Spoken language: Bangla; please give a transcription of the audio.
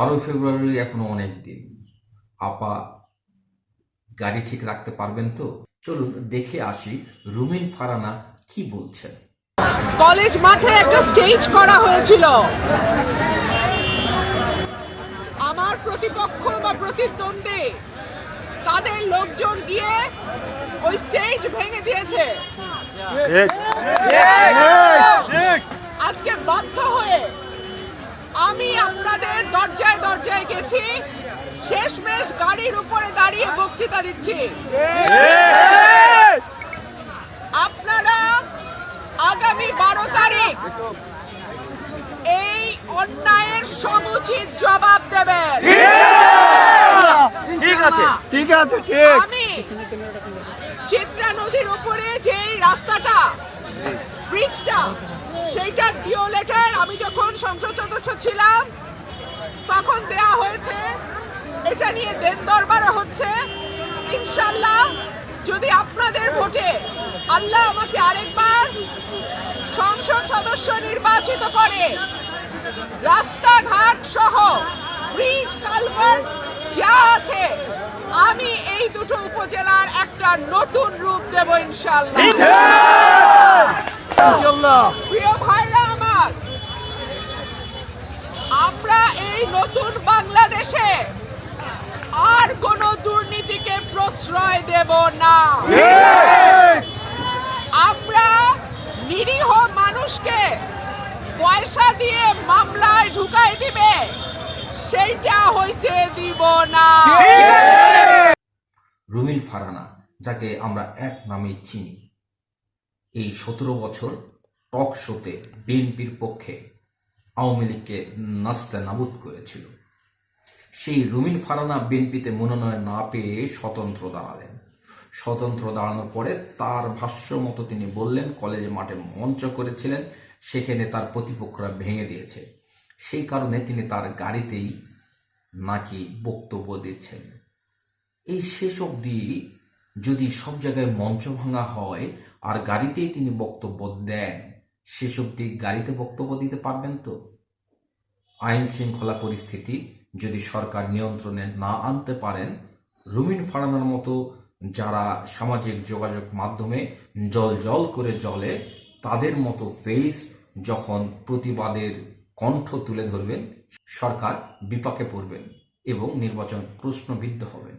12 ফেব্রুয়ারি এখনো অনেক দিন। আপা গাড়ি ঠিক রাখতে পারবেন তো? চলুন দেখে আসি রুমিন ফারানা কি বলছেন। কলেজ মাঠে একটা স্টেজ করা হয়েছিল। আমার প্রতিপক্ষ বা প্রতিদ্বন্দ্বী তাদের লোকজন গিয়ে ওই স্টেজ ভেঙে দিয়েছে। আজকে বাধ্য হয়ে আমি আপনাদের দরজায় দরজায় গেছি, শেষমেশ গাড়ির উপরে দাঁড়িয়ে বক্তৃতা দিচ্ছি। আপনারা আগামী 12 তারিখ এই অন্যায়ের সমুচিত জবাব দেবেন। আমি চিত্রা নদীর উপরে যে রাস্তাটা, ব্রিজটা, সেইটার ডিও লেটার আমি যখন সংসদ সদস্য ছিলাম তখন দেয়া হয়েছে। এটা নিয়ে দেন দরবারও হচ্ছে। ইনশাআল্লাহ যদি আপনাদের ভোটে আল্লাহ আমাকে আরেকবার সংসদ সদস্য নির্বাচিত করে, রাস্তাঘাট সহ ব্রিজ কালভার্ট যা আছে আমি এই দুটো উপজেলার একটা নতুন রূপ দেব ইনশাআল্লাহ। প্রিয় ভাইরা আমার, আমরা এই নতুন বাংলাদেশে আর কোন দুর্নীতিকে প্রশ্রয় দেব না। আমরা নিরীহ মানুষকে পয়সা দিয়ে মামলায় ঢুকাই দিবে সেইটা হইতে দিব না। রুমিন ফারানা, যাকে আমরা এক নামে চিনি, এই 17 বছর টক শোতে বিএনপির পক্ষে আওয়ামী লীগকে নাস্তে নাবুদ করেছিল। সেই রুমিন ফারানা বিএনপিতে মনোনয়ন না পেয়ে স্বতন্ত্র দাঁড়ালেন। স্বতন্ত্র দাঁড়ানোর পরে তার ভাষ্য মতো তিনি বললেন কলেজে মাঠে মঞ্চ করেছিলেন, সেখানে তার প্রতিপক্ষরা ভেঙে দিয়েছে, সেই কারণে তিনি তার গাড়িতেই নাকি বক্তব্য দিচ্ছেন। এই শেষ অবধি যদি সব জায়গায় মঞ্চ ভাঙা হয় আর গাড়িতেই তিনি বক্তব্য দেন, শেষ অবধি গাড়িতে বক্তব্য দিতে পারবেন তো? আইন শৃঙ্খলা পরিস্থিতি যদি সরকার নিয়ন্ত্রণে না আনতে পারেন, রুমিন ফারানার মতো যারা সামাজিক যোগাযোগ মাধ্যমে জল জল করে জ্বলে, তাদের মতো ফেস যখন প্রতিবাদের কণ্ঠ তুলে ধরবেন, সরকার বিপাকে পড়বেন এবং নির্বাচন প্রশ্নবিদ্ধ হবেন।